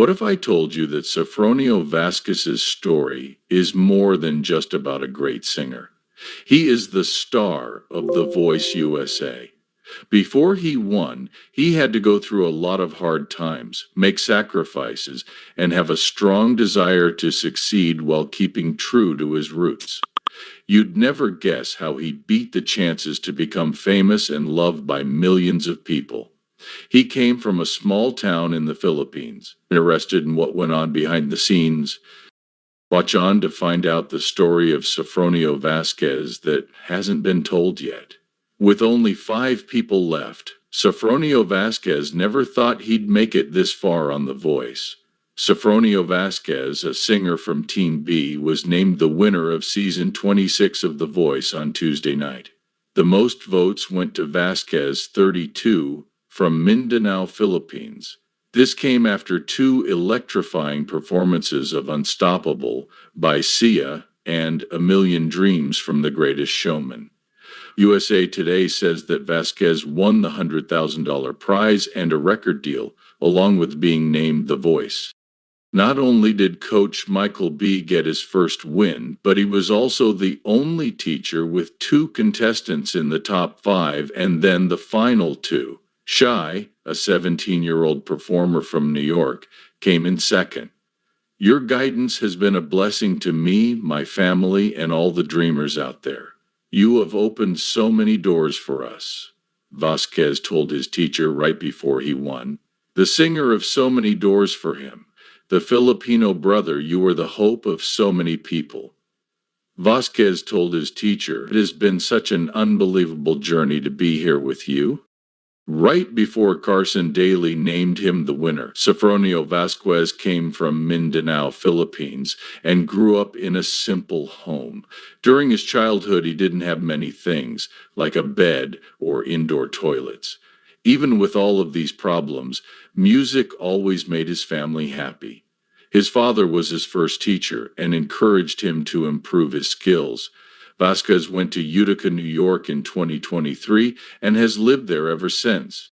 What if I told you that Sofronio Vasquez's story is more than just about a great singer? He is the star of The Voice USA. Before he won, he had to go through a lot of hard times, make sacrifices, and have a strong desire to succeed while keeping true to his roots. You'd never guess how he beat the chances to become famous and loved by millions of people. He came from a small town in the Philippines, interested in what went on behind the scenes. Watch on to find out the story of Sofronio Vasquez that hasn't been told yet. With only 5 people left, Sofronio Vasquez never thought he'd make it this far on The Voice. Sofronio Vasquez, a singer from Team B, was named the winner of season 26 of The Voice on Tuesday night. The most votes went to Vasquez, 32, from Mindanao, Philippines. This came after 2 electrifying performances of Unstoppable by Sia and A Million Dreams from The Greatest Showman. USA Today says that Vasquez won the $100,000 prize and a record deal, along with being named The Voice. Not only did coach Michael B. get his first win, but he was also the only teacher with 2 contestants in the top 5 and then the final 2. Shy, a 17-year-old performer from New York, came in second. Your guidance has been a blessing to me, my family, and all the dreamers out there. You have opened so many doors for us, Vasquez told his teacher right before he won. The singer of so many doors for him. The Filipino brother, you were the hope of so many people. Vasquez told his teacher, it has been such an unbelievable journey to be here with you. Right before Carson Daly named him the winner, Sofronio Vasquez came from Mindanao, Philippines, and grew up in a simple home. During his childhood, he didn't have many things, like a bed or indoor toilets. Even with all of these problems, music always made his family happy. His father was his first teacher and encouraged him to improve his skills. Vasquez went to Utica, New York in 2023 and has lived there ever since.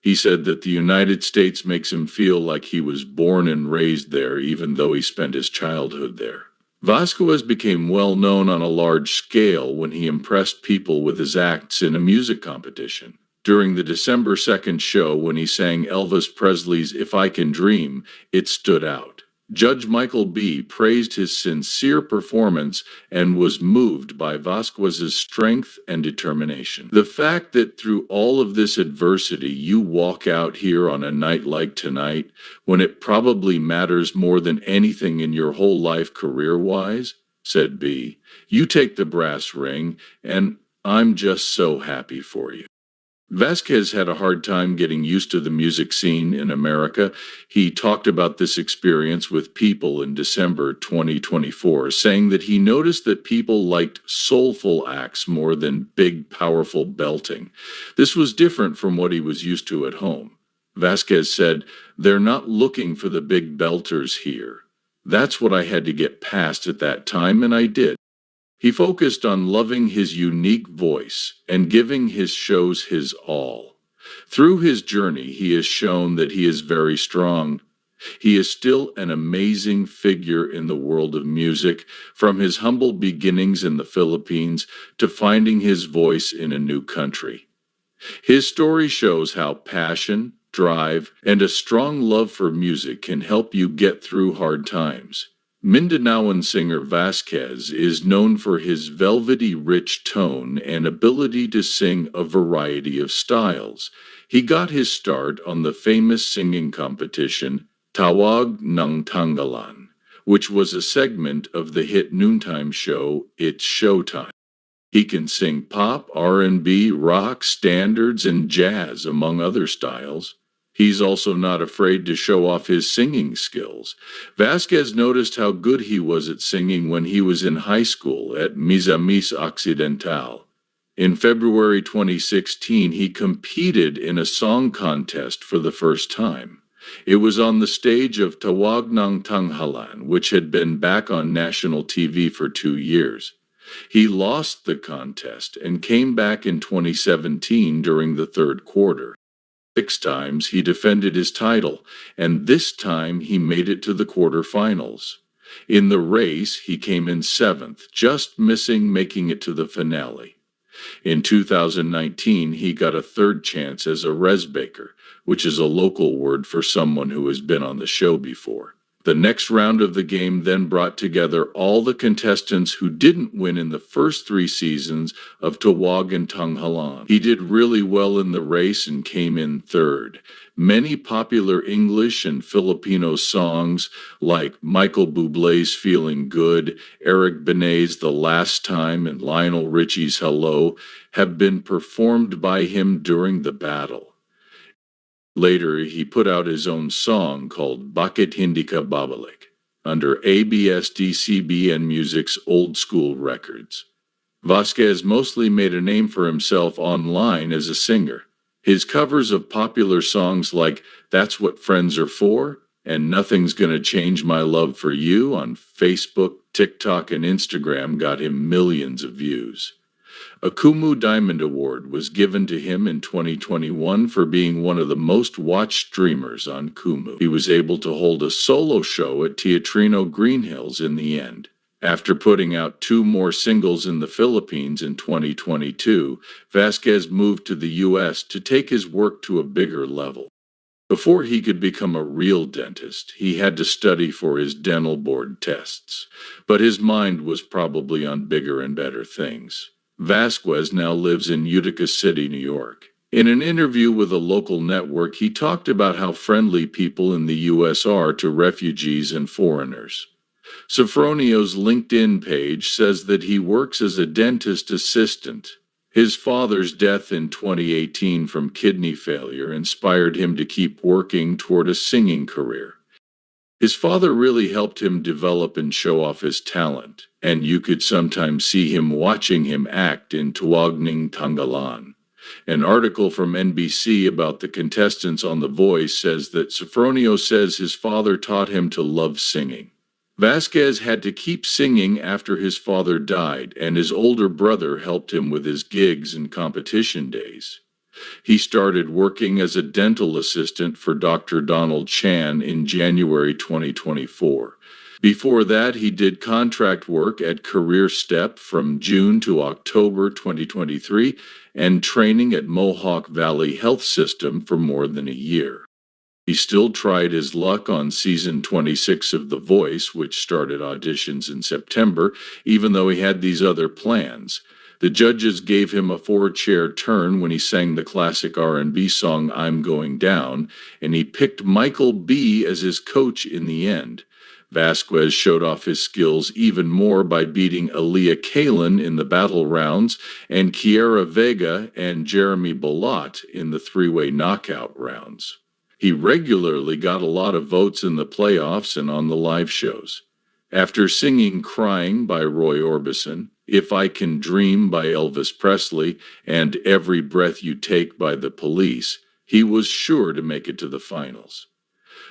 He said that the United States makes him feel like he was born and raised there even though he spent his childhood there. Vasquez became well known on a large scale when he impressed people with his acts in a music competition. During the December 2nd show when he sang Elvis Presley's If I Can Dream, it stood out. Judge Michael B. praised his sincere performance and was moved by Vasquez's strength and determination. The fact that through all of this adversity you walk out here on a night like tonight, when it probably matters more than anything in your whole life career-wise, said B, you take the brass ring, and I'm just so happy for you. Vasquez had a hard time getting used to the music scene in America. He talked about this experience with People in December 2024, saying that he noticed that people liked soulful acts more than big, powerful belting. This was different from what he was used to at home. Vasquez said, they're not looking for the big belters here. That's what I had to get past at that time, and I did. He focused on loving his unique voice and giving his shows his all. Through his journey, he has shown that he is very strong. He is still an amazing figure in the world of music, from his humble beginnings in the Philippines to finding his voice in a new country. His story shows how passion, drive, and a strong love for music can help you get through hard times. Mindanaoan singer Vasquez is known for his velvety rich tone and ability to sing a variety of styles. He got his start on the famous singing competition Tawag ng Tanggalan, which was a segment of the hit noontime show It's Showtime. He can sing pop, R&B, rock, standards, and jazz, among other styles. He's also not afraid to show off his singing skills. Vasquez noticed how good he was at singing when he was in high school at Misamis Occidental. In February 2016, he competed in a song contest for the first time. It was on the stage of Tawag ng Tanghalan, which had been back on national TV for 2 years. He lost the contest and came back in 2017 during the third quarter. 6 times he defended his title, and this time he made it to the quarterfinals. In the race, he came in seventh, just missing making it to the finale. In 2019, he got a third chance as a resbaker, which is a local word for someone who has been on the show before. The next round of the game then brought together all the contestants who didn't win in the first 3 seasons of Tawag and Tanghalan. He did really well in the race and came in third. Many popular English and Filipino songs like Michael Bublé's Feeling Good, Eric Benet's The Last Time, and Lionel Richie's Hello have been performed by him during the battle. Later, he put out his own song called Bakit Hindi Ka Babalik under ABS-CBN Music's Old School Records. Vasquez mostly made a name for himself online as a singer. His covers of popular songs like That's What Friends Are For and Nothing's Gonna Change My Love for You on Facebook, TikTok, and Instagram got him millions of views. A Kumu Diamond Award was given to him in 2021 for being one of the most watched streamers on Kumu. He was able to hold a solo show at Teatrino Green Hills in the end. After putting out 2 more singles in the Philippines in 2022, Vasquez moved to the U.S. to take his work to a bigger level. Before he could become a real dentist, he had to study for his dental board tests, but his mind was probably on bigger and better things. Vasquez now lives in Utica City, New York. In an interview with a local network, he talked about how friendly people in the U.S. are to refugees and foreigners. Sofronio's LinkedIn page says that he works as a dentist assistant. His father's death in 2018 from kidney failure inspired him to keep working toward a singing career. His father really helped him develop and show off his talent, and you could sometimes see him watching him act in Tuwagning Tanggalan. An article from NBC about the contestants on The Voice says that Sofronio says his father taught him to love singing. Vasquez had to keep singing after his father died, and his older brother helped him with his gigs and competition days. He started working as a dental assistant for Dr. Donald Chan in January 2024. Before that, he did contract work at Career Step from June to October 2023 and training at Mohawk Valley Health System for more than a year. He still tried his luck on season 26 of The Voice, which started auditions in September, even though he had these other plans. The judges gave him a 4-chair turn when he sang the classic R&B song I'm Going Down, and he picked Michael B. as his coach in the end. Vasquez showed off his skills even more by beating Aaliyah Kalin in the battle rounds and Kiera Vega and Jeremy Bolot in the 3-way knockout rounds. He regularly got a lot of votes in the playoffs and on the live shows. After singing Crying by Roy Orbison, If I Can Dream by Elvis Presley, and Every Breath You Take by The Police, he was sure to make it to the finals.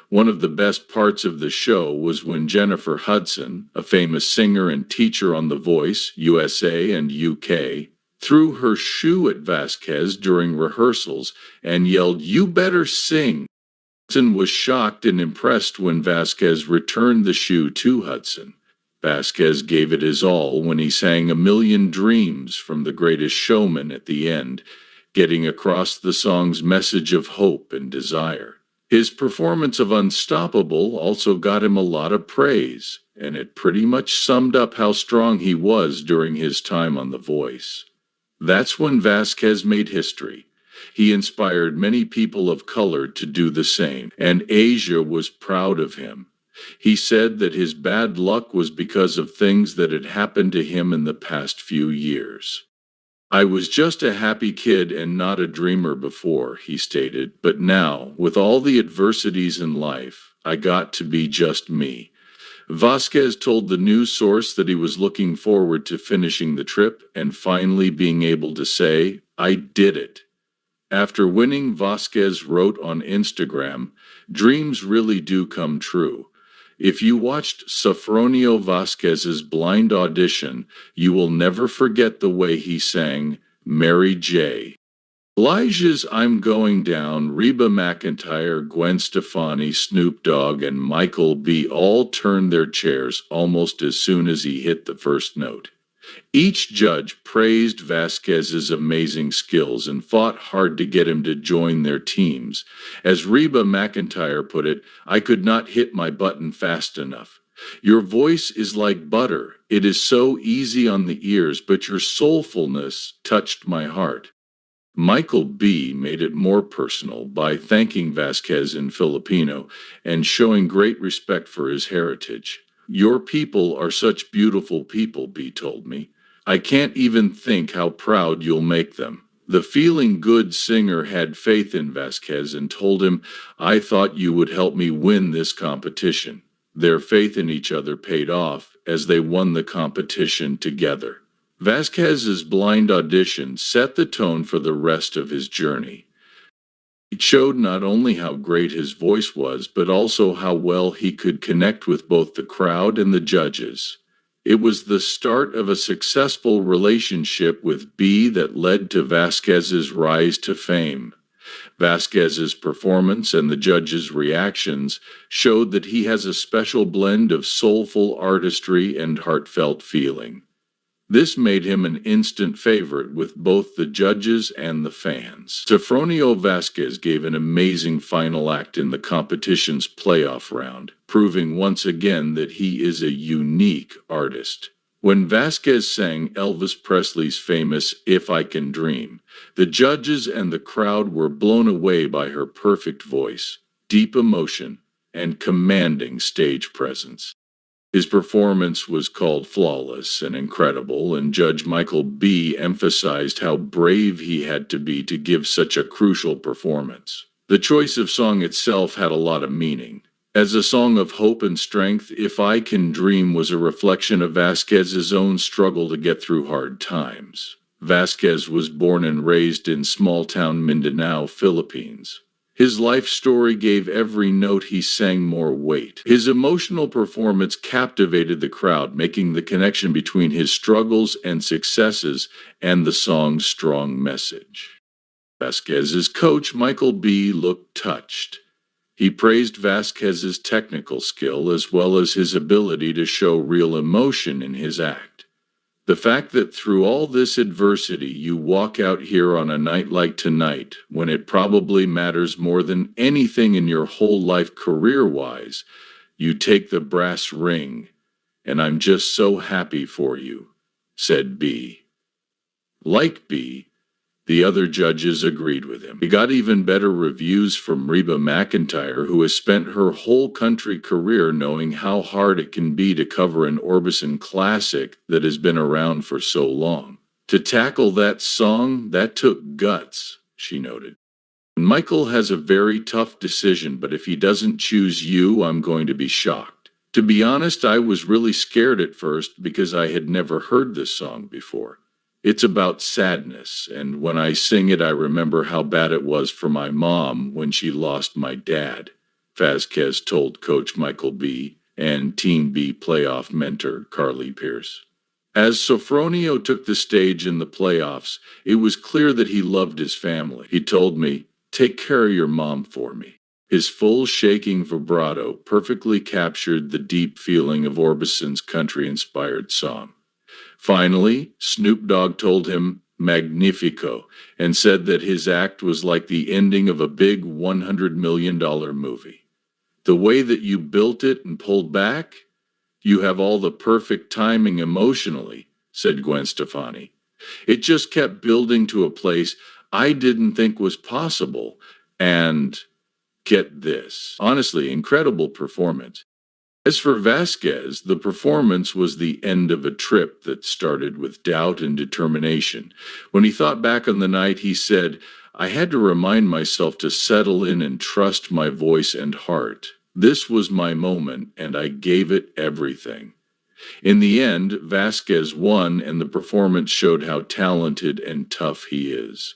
One of the best parts of the show was when Jennifer Hudson, a famous singer and teacher on The Voice, USA and UK, threw her shoe at Vasquez during rehearsals and yelled, "You better sing." Hudson was shocked and impressed when Vasquez returned the shoe to Hudson. Vasquez gave it his all when he sang A Million Dreams from The Greatest Showman at the end, getting across the song's message of hope and desire. His performance of Unstoppable also got him a lot of praise, and it pretty much summed up how strong he was during his time on The Voice. That's when Vasquez made history. He inspired many people of color to do the same, and Asia was proud of him. He said that his bad luck was because of things that had happened to him in the past few years. I was just a happy kid and not a dreamer before, he stated, but now, with all the adversities in life, I got to be just me. Vasquez told the news source that he was looking forward to finishing the trip and finally being able to say, "I did it." After winning, Vasquez wrote on Instagram, "Dreams really do come true. If you watched Sofronio Vasquez's blind audition, you will never forget the way he sang Mary J. Elijah's I'm Going Down, Reba McEntire, Gwen Stefani, Snoop Dogg, and Michael B. all turned their chairs almost as soon as he hit the first note. Each judge praised Vasquez's amazing skills and fought hard to get him to join their teams. As Reba McEntire put it, I could not hit my button fast enough. Your voice is like butter. It is so easy on the ears, but your soulfulness touched my heart. Michael B. made it more personal by thanking Vasquez in Filipino and showing great respect for his heritage. Your people are such beautiful people, B told me. I can't even think how proud you'll make them. The feeling good singer had faith in Vasquez and told him, I thought you would help me win this competition. Their faith in each other paid off as they won the competition together. Vasquez's blind audition set the tone for the rest of his journey. It showed not only how great his voice was, but also how well he could connect with both the crowd and the judges. It was the start of a successful relationship with B that led to Vasquez's rise to fame. Vasquez's performance and the judges' reactions showed that he has a special blend of soulful artistry and heartfelt feeling. This made him an instant favorite with both the judges and the fans. Sofronio Vasquez gave an amazing final act in the competition's playoff round, proving once again that he is a unique artist. When Vasquez sang Elvis Presley's famous If I Can Dream, the judges and the crowd were blown away by her perfect voice, deep emotion, and commanding stage presence. His performance was called flawless and incredible, and Judge Michael B. emphasized how brave he had to be to give such a crucial performance. The choice of song itself had a lot of meaning. As a song of hope and strength, If I Can Dream was a reflection of Vasquez's own struggle to get through hard times. Vasquez was born and raised in small-town Mindanao, Philippines. His life story gave every note he sang more weight. His emotional performance captivated the crowd, making the connection between his struggles and successes and the song's strong message. Vasquez's coach, Michael B., looked touched. He praised Vasquez's technical skill as well as his ability to show real emotion in his act. The fact that through all this adversity you walk out here on a night like tonight, when it probably matters more than anything in your whole life career-wise, you take the brass ring, and I'm just so happy for you, said B. Like B, the other judges agreed with him. He got even better reviews from Reba McEntire, who has spent her whole country career knowing how hard it can be to cover an Orbison classic that has been around for so long. To tackle that song, that took guts, she noted. Michael has a very tough decision, but if he doesn't choose you, I'm going to be shocked. To be honest, I was really scared at first because I had never heard this song before. It's about sadness, and when I sing it, I remember how bad it was for my mom when she lost my dad, Vasquez told Coach Michael B. and Team B playoff mentor Carly Pierce. As Sofronio took the stage in the playoffs, it was clear that he loved his family. He told me, "Take care of your mom for me." His full shaking vibrato perfectly captured the deep feeling of Orbison's country-inspired song. Finally, Snoop Dogg told him Magnifico and said that his act was like the ending of a big $100 million movie. The way that you built it and pulled back, you have all the perfect timing emotionally, said Gwen Stefani. It just kept building to a place I didn't think was possible, and get this, honestly, incredible performance. As for Vasquez, the performance was the end of a trip that started with doubt and determination. When he thought back on the night, he said, I had to remind myself to settle in and trust my voice and heart. This was my moment, and I gave it everything. In the end, Vasquez won, and the performance showed how talented and tough he is.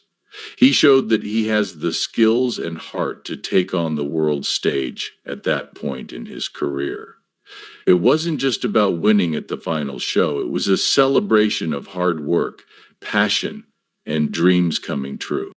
He showed that he has the skills and heart to take on the world stage at that point in his career. It wasn't just about winning at the final show. It was a celebration of hard work, passion, and dreams coming true.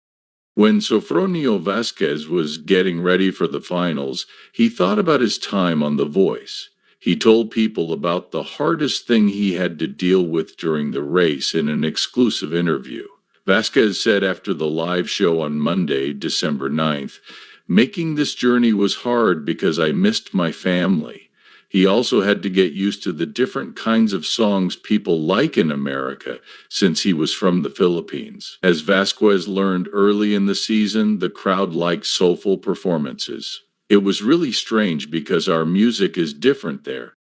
When Sofronio Vasquez was getting ready for the finals, he thought about his time on The Voice. He told people about the hardest thing he had to deal with during the race in an exclusive interview. Vasquez said after the live show on Monday, December 9th, "Making this journey was hard because I missed my family." He also had to get used to the different kinds of songs people like in America since he was from the Philippines. As Vasquez learned early in the season, the crowd liked soulful performances. "It was really strange because our music is different there.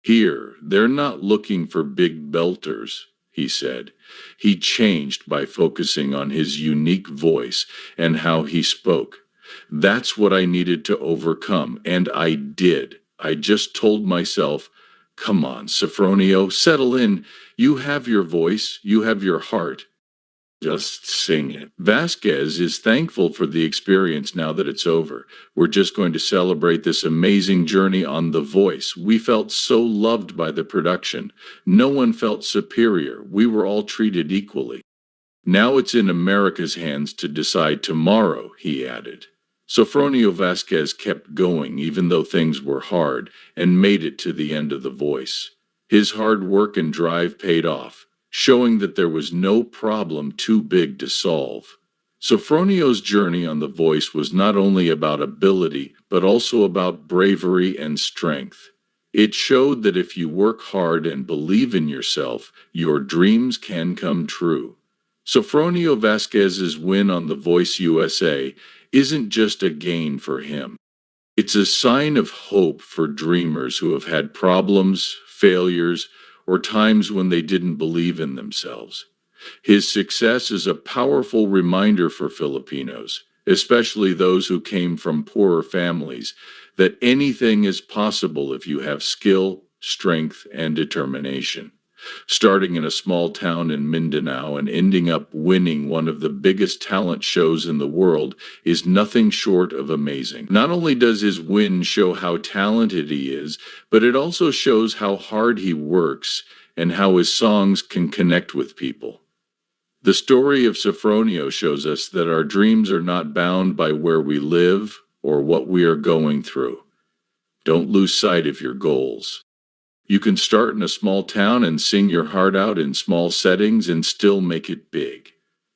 Here, they're not looking for big belters," he said. He changed by focusing on his unique voice and how he spoke. "That's what I needed to overcome, and I did. I just told myself, 'Come on, Sofronio, settle in. You have your voice, you have your heart. Just sing it.'" Vasquez is thankful for the experience now that it's over. "We're just going to celebrate this amazing journey on The Voice. We felt so loved by the production. No one felt superior. We were all treated equally. Now it's in America's hands to decide tomorrow," he added. Sofronio Vasquez kept going even though things were hard and made it to the end of The Voice. His hard work and drive paid off, showing that there was no problem too big to solve. Sofronio's journey on The Voice was not only about ability, but also about bravery and strength. It showed that if you work hard and believe in yourself, your dreams can come true. Sofronio Vasquez's win on The Voice USA isn't just a gain for him. It's a sign of hope for dreamers who have had problems, failures, or times when they didn't believe in themselves. His success is a powerful reminder for Filipinos, especially those who came from poorer families, that anything is possible if you have skill, strength, and determination. Starting in a small town in Mindanao and ending up winning one of the biggest talent shows in the world is nothing short of amazing. Not only does his win show how talented he is, but it also shows how hard he works and how his songs can connect with people. The story of Sofronio shows us that our dreams are not bound by where we live or what we are going through. Don't lose sight of your goals. You can start in a small town and sing your heart out in small settings and still make it big.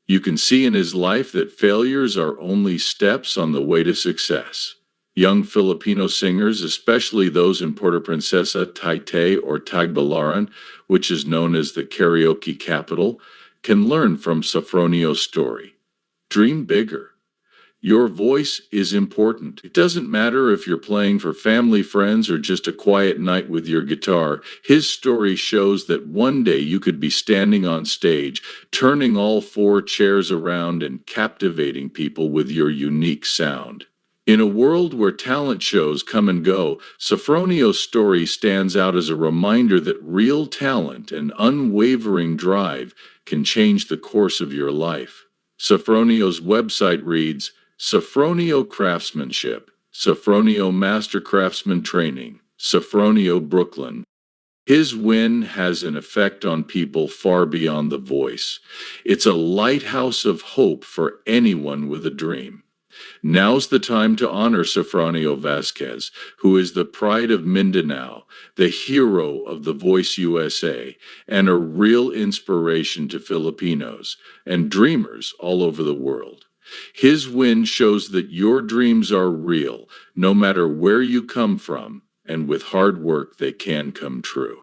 You can see in his life that failures are only steps on the way to success. Young Filipino singers, especially those in Puerto Princesa, Taytay, or Tagbilaran, which is known as the karaoke capital, can learn from Sofronio's story. Dream bigger. Your voice is important. It doesn't matter if you're playing for family, friends, or just a quiet night with your guitar. His story shows that one day you could be standing on stage, turning all four chairs around and captivating people with your unique sound. In a world where talent shows come and go, Sofronio's story stands out as a reminder that real talent and unwavering drive can change the course of your life. Sofronio's website reads, Sofronio Craftsmanship, Sofronio Master Craftsman Training, Sofronio Brooklyn. His win has an effect on people far beyond The Voice. It's a lighthouse of hope for anyone with a dream. Now's the time to honor Sofronio Vasquez, who is the pride of Mindanao, the hero of The Voice USA, and a real inspiration to Filipinos and dreamers all over the world. His win shows that your dreams are real, no matter where you come from, and with hard work they can come true.